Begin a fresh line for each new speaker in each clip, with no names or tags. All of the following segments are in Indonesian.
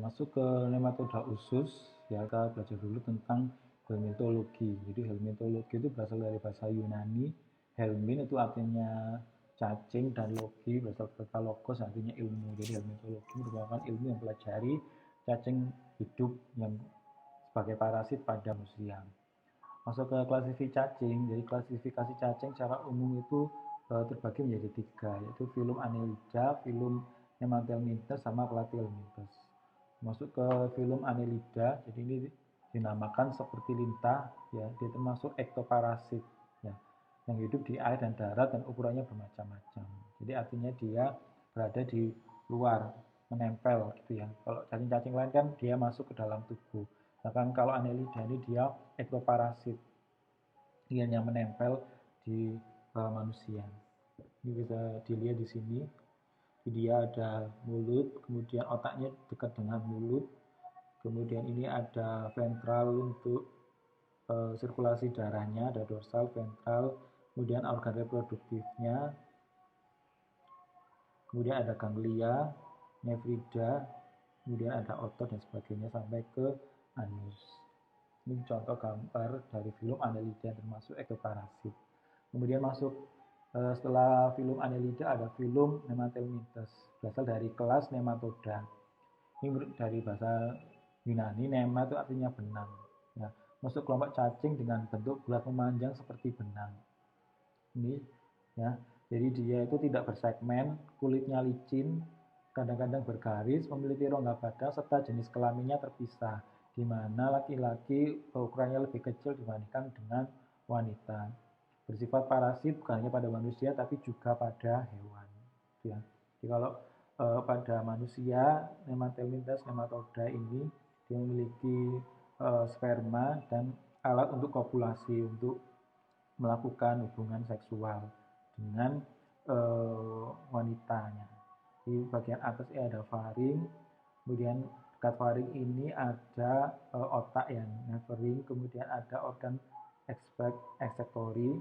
Masuk ke nematoda usus, ya kita belajar dulu tentang helmintologi. Jadi helmintologi itu berasal dari bahasa Yunani. Helmin itu artinya cacing dan logi berasal dari kata logos artinya ilmu. Jadi helmintologi merupakan ilmu yang mempelajari cacing hidup yang sebagai parasit pada manusia. Masuk ke klasifikasi cacing. Jadi klasifikasi cacing secara umum itu terbagi menjadi tiga, yaitu filum Annelida, filum Nemathelminthes, sama Platyhelminthes. Masuk ke filum Annelida, jadi ini dinamakan seperti lintah, ya, dia termasuk ektoparasit, ya, yang hidup di air dan darat dan ukurannya bermacam-macam. Jadi artinya dia berada di luar, menempel gitu ya. Kalau cacing-cacing lain kan dia masuk ke dalam tubuh. Sedangkan kalau Annelida ini dia ektoparasit, dia yang menempel di manusia. Ini bisa dilihat di sini. Dia ada mulut, kemudian otaknya dekat dengan mulut, kemudian ini ada ventral untuk sirkulasi darahnya, ada dorsal, ventral, kemudian organ reproduktifnya, kemudian ada ganglia, nefrida, kemudian ada otot dan sebagainya sampai ke anus. Ini contoh gambar dari filum Annelida termasuk ektoparasit. Kemudian masuk setelah filum Annelida ada filum Nemathelminthes, berasal dari kelas nematoda. Ini dari bahasa Yunani, nema itu artinya benang. Ya, masuk kelompok cacing dengan bentuk bulat memanjang seperti benang. Ini ya, jadi dia itu tidak bersegmen, kulitnya licin, kadang-kadang bergaris, memiliki rongga badan serta jenis kelaminnya terpisah, di mana laki-laki ukurannya lebih kecil dibandingkan dengan wanita. Bersifat parasit bukan hanya pada manusia tapi juga pada hewan. Ya. Jadi kalau pada manusia, Nemathelminthes nematoda ini dia memiliki sperma dan alat untuk kopulasi, untuk melakukan hubungan seksual dengan wanitanya. Di bagian atas ini ada faring, kemudian dekat faring ini ada otak yang nephering, kemudian ada organ eksektori,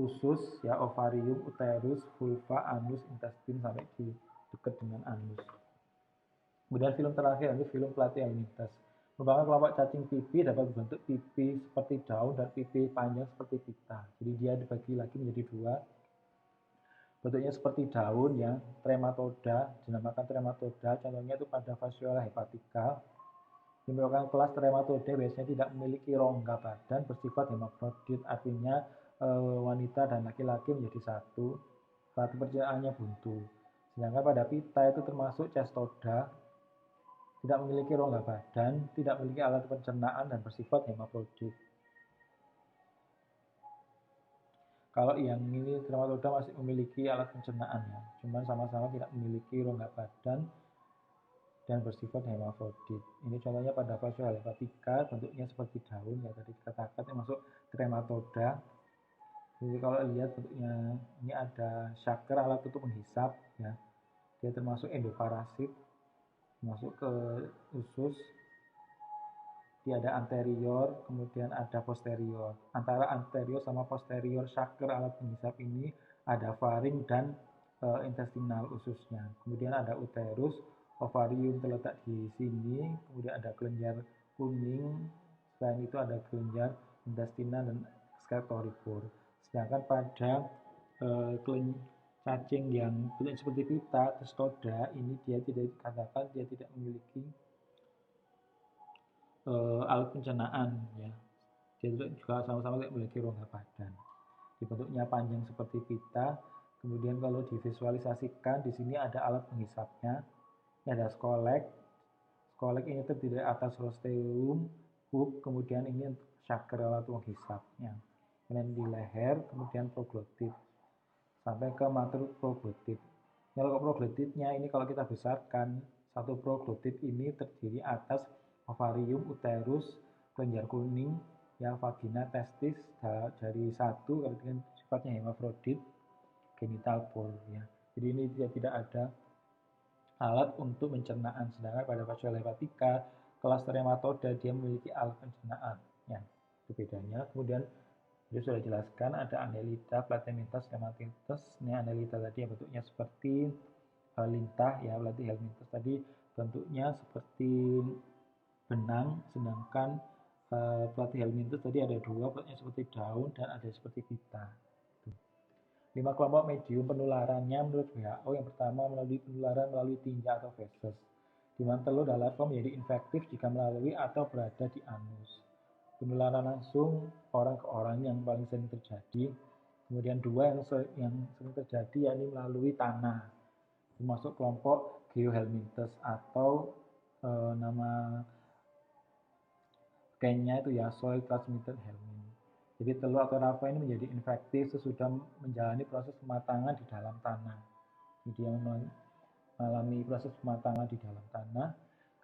usus, ya, ovarium, uterus, vulva, anus, intestin sampai di dekat dengan anus. Kemudian film terakhir itu film Platyhelminthes. Merupakan kelompok cacing pipi dapat berbentuk pipi seperti daun dan pipi panjang seperti pita. Jadi dia dibagi lagi menjadi dua. Bentuknya seperti daun ya, trematoda, dinamakan trematoda. Contohnya itu pada Fasciola hepatica. Ini merupakan kelas trematoda biasanya tidak memiliki rongga badan, bersifat hermafrodit, artinya wanita dan laki-laki menjadi satu. Saat percintaannya buntu. Sedangkan pada pita itu termasuk cestoda, tidak memiliki rongga badan, tidak memiliki alat pencernaan dan bersifat hermafrodit. Kalau yang ini trematoda masih memiliki alat pencernaan ya, cuman sama-sama tidak memiliki rongga badan dan bersifat hermafrodit. Ini contohnya pada Fasciola hepatica, bentuknya seperti daun ya tadi dikatakan termasuk trematoda. Jadi kalau lihat bentuknya ini ada shaker, alat untuk menghisap ya. Dia termasuk endoparasit, masuk ke usus. Dia ada anterior, kemudian ada posterior. Antara anterior sama posterior shaker alat penghisap ini ada faring dan intestinal ususnya. Kemudian ada uterus, ovarium terletak di sini, kemudian ada kelenjar kuning, selain itu ada kelenjar intestinal dan excretory pore. Sedangkan pada cacing yang bentuknya seperti pita, testoda, ini dia tidak dikatakan dia tidak memiliki alat pencernaan ya. Dia juga sama-sama tidak memiliki rongga badan. Bentuknya panjang seperti pita. Kemudian kalau divisualisasikan di sini ada alat penghisapnya. Ini ada skolek. Skolek ini terdiri dari atas rosteum, hook, kemudian ini untuk shaker alat penghisapnya. Kemudian di leher, kemudian proglotit sampai ke mater proglotit. Kalau proglotitnya ini kalau kita besarkan, satu proglotit ini terdiri atas ovarium, uterus, kelenjar kuning, ya, vagina, testis dari satu dengan sifatnya hermafrodit, genital pole ya. Jadi ini dia tidak ada alat untuk pencernaan. Sedangkan pada Fasciola hepatica, kelas trematoda dia memiliki alat pencernaan. Ya, itu bedanya. Kemudian dia sudah jelaskan ada Annelida, Platyhelminthes, Nemathelminthes. Ini Annelida tadi yang bentuknya seperti lintah ya, Platyhelminthes tadi bentuknya seperti benang, sedangkan Platyhelminthes tadi ada dua, bentuknya seperti daun dan ada seperti pita. 5 kelompok medium penularannya menurut WHO. Yang pertama melalui penularan melalui tinja atau feses, di mana telur dan larva menjadi infektif jika melalui atau berada di anus. Penularan langsung orang ke orang yang paling sering terjadi. Kemudian dua yang sering terjadi yakni melalui tanah, termasuk kelompok Geohelminthes atau nama gennya itu ya soil transmitted helminth. Jadi telur atau larva ini menjadi infektif sesudah menjalani proses pematangan di dalam tanah. Jadi dia mengalami proses pematangan di dalam tanah,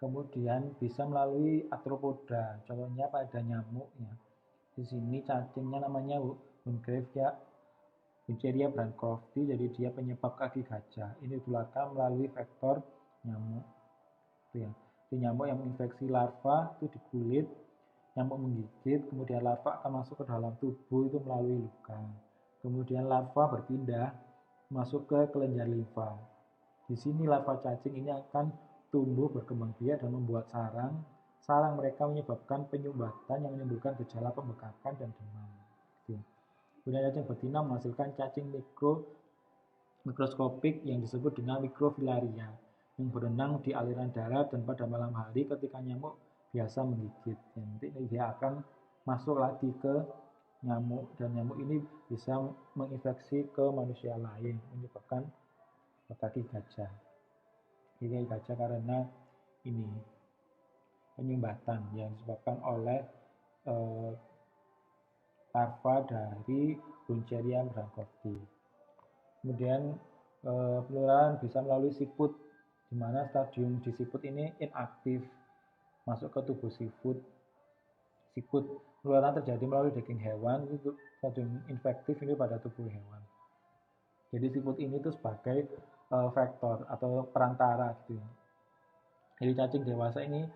kemudian bisa melalui arthropoda, contohnya pada nyamuk ya. Di sini cacingnya namanya Wucheria bancrofti, jadi dia penyebab kaki gajah. Ini ditularkan melalui vektor nyamuk. Itu ya. Di nyamuk yang menginfeksi larva itu di kulit, nyamuk menggigit, kemudian larva akan masuk ke dalam tubuh itu melalui luka. Kemudian larva berpindah masuk ke kelenjar limfa. Di sini larva cacing ini akan tumbuh berkembang biak dan membuat sarang. Sarang mereka menyebabkan penyumbatan yang menimbulkan gejala pembekakan dan demam. Kemudian cacing betina menghasilkan cacing mikroskopik yang disebut dengan mikrofilaria yang berenang di aliran darat dan pada malam hari ketika nyamuk biasa menggigit. Nanti dia akan masuk lagi ke nyamuk dan nyamuk ini bisa menginfeksi ke manusia lain menyebabkan kaki gajah. Jadi gajah karena ini penyumbatan yang disebabkan oleh larva dari Wucheria bancrofti. Kemudian penularan bisa melalui siput, di mana stadium di siput ini inaktif masuk ke tubuh siput. Penularan terjadi melalui daging hewan, itu stadium infektif ini pada tubuh hewan. Jadi siput ini tuh sebagai vektor atau perantara gitu ya. Jadi cacing dewasa ini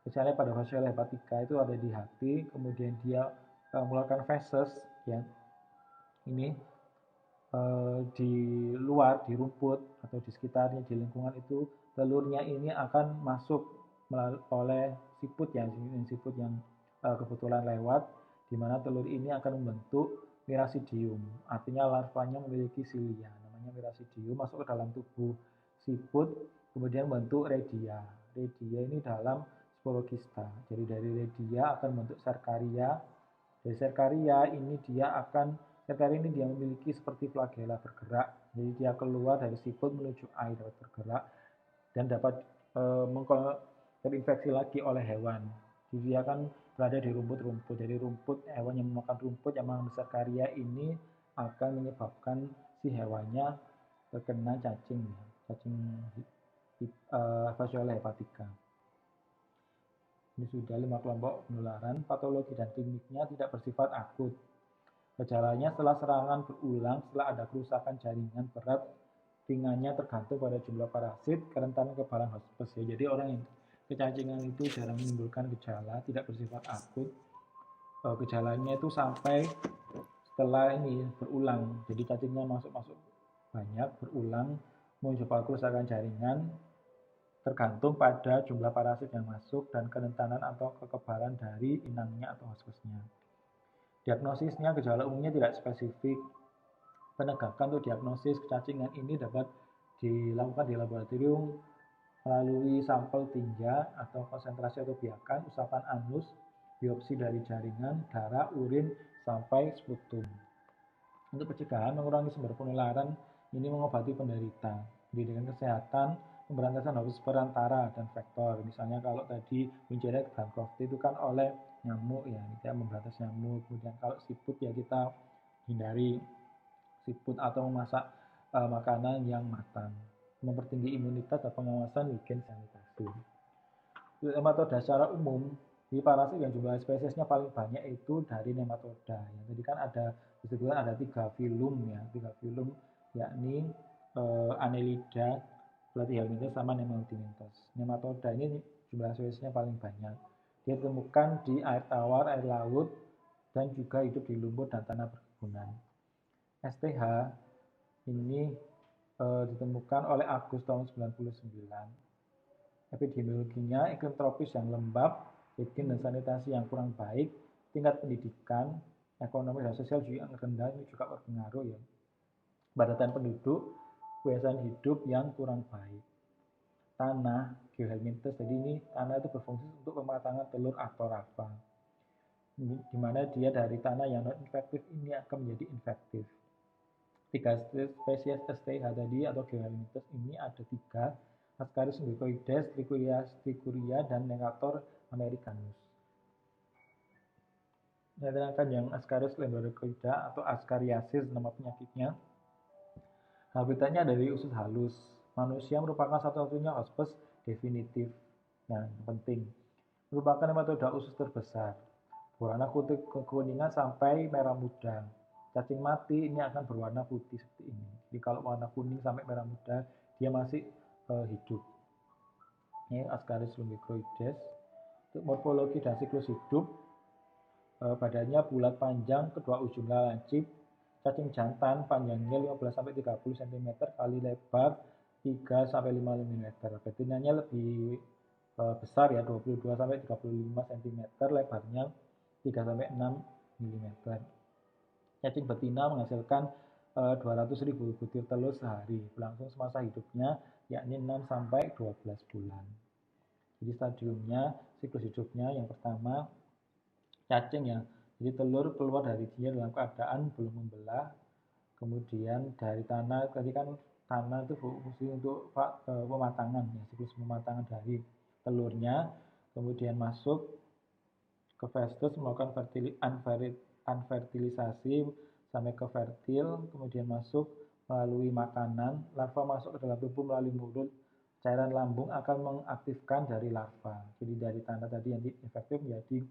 misalnya pada Fasciola hepatica itu ada di hati, kemudian dia mengeluarkan feses ya. Ini di luar, di rumput atau di sekitarnya, di lingkungan itu, telurnya ini akan masuk oleh siput ya, siput yang kebetulan lewat, di mana telur ini akan membentuk mirasidium. Artinya larvanya memiliki silia, namanya mirasidium, masuk ke dalam tubuh siput, kemudian membentuk redia. Redia ini dalam Sporogysta. Jadi dari redia akan membentuk Cercaria. Dari Cercaria ini Cercaria ini dia memiliki seperti flagela bergerak. Jadi dia keluar dari siput menuju air dapat bergerak dan dapat terinfeksi lagi oleh hewan. Jadi dia akan berada di rumput-rumput. Jadi hewan yang memakan rumput yang mengandung Cercaria ini akan menyebabkan si hewannya terkena cacing Fasciola hepatica. Ini sudah 5 kelompok penularan. Patologi dan kliniknya tidak bersifat akut. Gejalanya setelah serangan berulang, setelah ada kerusakan jaringan berat, ringannya tergantung pada jumlah parasit, kerentanan kebalan hospes. Jadi orang yang kecacingan itu jarang menimbulkan gejala, tidak bersifat akut. Gejalanya itu sampai setelah ini berulang. Jadi cacingnya masuk banyak, berulang, menyebabkan kerusakan jaringan, tergantung pada jumlah parasit yang masuk dan kerentanan atau kekebalan dari inangnya atau hospesnya. Diagnosisnya gejala umumnya tidak spesifik. Penegakan untuk diagnosis kecacingan ini dapat dilakukan di laboratorium melalui sampel tinja atau konsentrasi atau biakan, usapan anus, biopsi dari jaringan, darah, urin, sampai sputum. Untuk pencegahan mengurangi sumber penularan ini mengobati penderita. Pendidikan kesehatan, pemberantasan hospes perantara dan vektor. Misalnya kalau tadi Wucheria bancrofti itu kan oleh nyamuk ya, kita memberantas nyamuk. Kemudian kalau siput ya kita hindari siput atau memasak makanan yang matang. Mempertinggi imunitas dan pengawasan higien sanitasi. Nematoda secara umum, di parasit yang jumlah spesiesnya paling banyak itu dari nematoda. Ya, jadi kan disebutkan ada 3 filum ya, 3 filum yakni Annelida, Platyhelminthes sama Nematodinthes. Nematoda ini jumlah spesiesnya paling banyak. Dia ditemukan di air tawar, air laut, dan juga hidup di lumpur dan tanah perkebunan. STH ini ditemukan oleh Agus tahun 99. Epidemiologinya, iklim tropis yang lembab, iklim dan sanitasi yang kurang baik, tingkat pendidikan, ekonomi dan sosial juga yang rendah, ini juga berpengaruh ya. Padatan penduduk, kebiasaan hidup yang kurang baik. Tanah, geohelminthes, jadi ini tanah itu berfungsi untuk pematangan telur atau larva. Di mana dia dari tanah yang non infektif ini akan menjadi infektif. Tiga spesies STH tadi atau geohelminthes ini ada tiga, Ascaris lumbricoides, trichuria, dan Necator americanus. Saya terangkan yang Ascaris lumbricoides atau Ascariasis nama penyakitnya. Habitatnya dari usus halus. Manusia merupakan satu-satunya hospes definitif. Nah, penting. Merupakan nematoda usus terbesar. Berwarna kekuningan sampai merah muda. Cacing mati ini akan berwarna putih seperti ini. Jadi kalau warna kuning sampai merah muda, dia masih hidup. Ini Ascaris lumbricoides. Untuk morfologi dan siklus hidup, badannya bulat panjang, kedua ujungnya lancip. Cacing jantan panjangnya 15-30 cm kali lebar 3-5 mm. Betinanya lebih besar ya, 22-35 cm, lebarnya 3-6 mm. Cacing betina menghasilkan 200.000 butir telur sehari, berlangsung semasa hidupnya yakni 6-12 bulan. Jadi stadiumnya, siklus hidupnya yang pertama cacing ya. Jadi telur keluar dari dia dalam keadaan belum membelah. Kemudian dari tanah, tadi kan tanah itu fungsi untuk pematangan ya, siklus pematangan dari telurnya. Kemudian masuk ke festus melakukan unfertilisasi sampai ke fertil, kemudian masuk melalui makanan, larva masuk ke dalam tubuh melalui mulut, cairan lambung akan mengaktifkan dari larva. Jadi dari tanah tadi yang infektif menjadi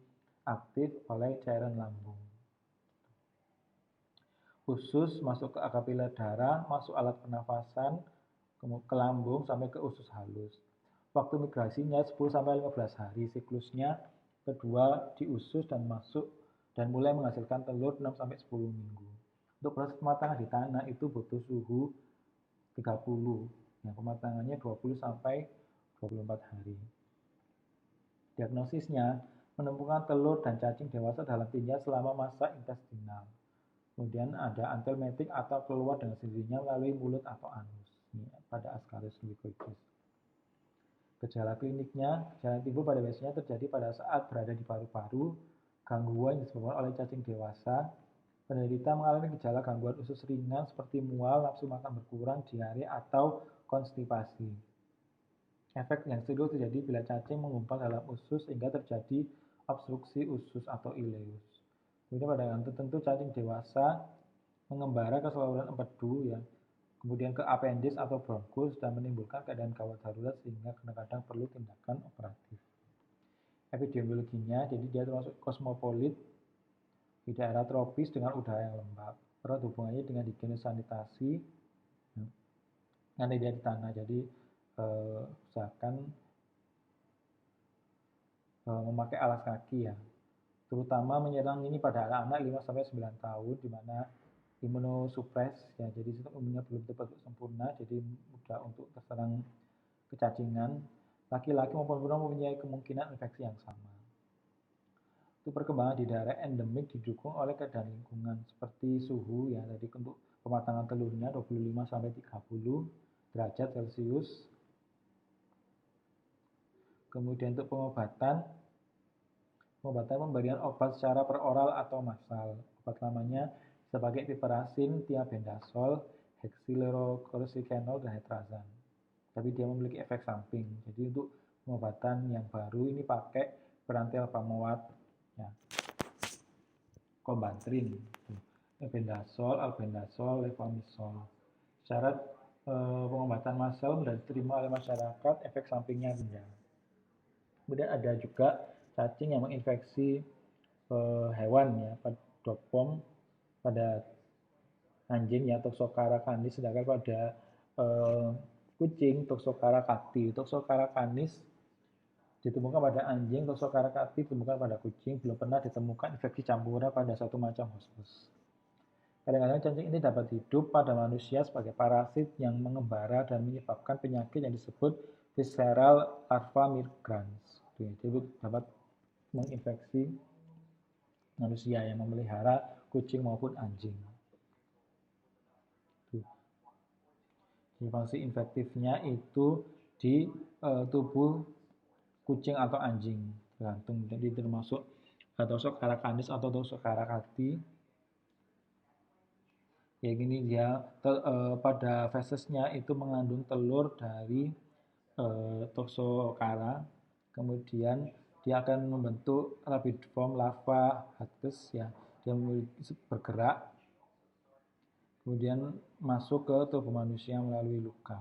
aktif oleh cairan lambung. Usus masuk ke kapiler darah, masuk alat pernafasan, ke lambung sampai ke usus halus. Waktu migrasinya 10-15 hari, siklusnya kedua di usus dan masuk dan mulai menghasilkan telur 6-10 minggu. Untuk proses pematangan di tanah itu butuh suhu 30, yang pematangannya 20-24 hari. Diagnosisnya, menemukan telur dan cacing dewasa dalam tinja selama masa intestinal. Kemudian ada antelmetik atau keluar dengan sendirinya melalui mulut atau anus. Ini pada Ascaris lumbricoides. Gejala kliniknya, gejala timbul pada biasanya terjadi pada saat berada di paru-paru, gangguan yang disebabkan oleh cacing dewasa. Penderita mengalami gejala gangguan usus ringan seperti mual, nafsu makan berkurang, diare, atau konstipasi. Efek yang serius terjadi bila cacing menggumpal dalam usus sehingga terjadi obstruksi usus atau ileus. Kemudian pada yang tertentu cacing dewasa mengembara ke saluran empedu ya, kemudian ke appendix atau bronkus dan menimbulkan keadaan gawat darurat sehingga kadang-kadang perlu tindakan operatif. Epidemiologinya, jadi dia termasuk kosmopolit di daerah tropis dengan udara yang lembab. Erat hubungannya dengan higienis sanitasi, nanti dia di tanah, jadi usahakan memakai alas kaki ya. Terutama menyerang ini pada anak-anak 5-9 tahun di mana imunosupres ya, jadi sistem imunnya belum terbentuk sempurna, jadi mudah untuk terserang kecacingan. Laki-laki maupun perempuan mempunyai kemungkinan infeksi yang sama. Untuk perkembangan di daerah endemik didukung oleh keadaan lingkungan seperti suhu ya, tadi untuk pematangan telurnya 25-30 derajat Celcius. Kemudian untuk pengobatan pemberian obat secara peroral atau massal. Obat lamanya bisa pakai piperacin, thiabendazole, hexylchloroquinol, dan hetrazan. Tapi dia memiliki efek samping. Jadi untuk pengobatan yang baru ini pakai perantel pamoat, ya, Combantrin, albendazole, levamisole. Syarat pengobatan massal mudah diterima oleh masyarakat, efek sampingnya rendah. Kemudian ada juga cacing yang menginfeksi hewan ya, dopom pada anjing ya, Toxocara canis, sedangkan pada kucing Toxocara cati. Toxocara canis ditemukan pada anjing, Toxocara cati ditemukan pada kucing, belum pernah ditemukan infeksi campuran pada satu macam hospes. Kadang-kadang cacing ini dapat hidup pada manusia sebagai parasit yang mengembara dan menyebabkan penyakit yang disebut visceral larva migrans. Jadi dapat menginfeksi manusia yang memelihara kucing maupun anjing. Jadi fungsi infektifnya itu di tubuh kucing atau anjing, tergantung. Jadi termasuk Toxocara canis atau Toxocara catyi. Ya gini, dia pada fesesnya itu mengandung telur dari Toxocara, kemudian dia akan membentuk rabidiform larva Hadges ya, dia bergerak kemudian masuk ke tubuh manusia melalui luka.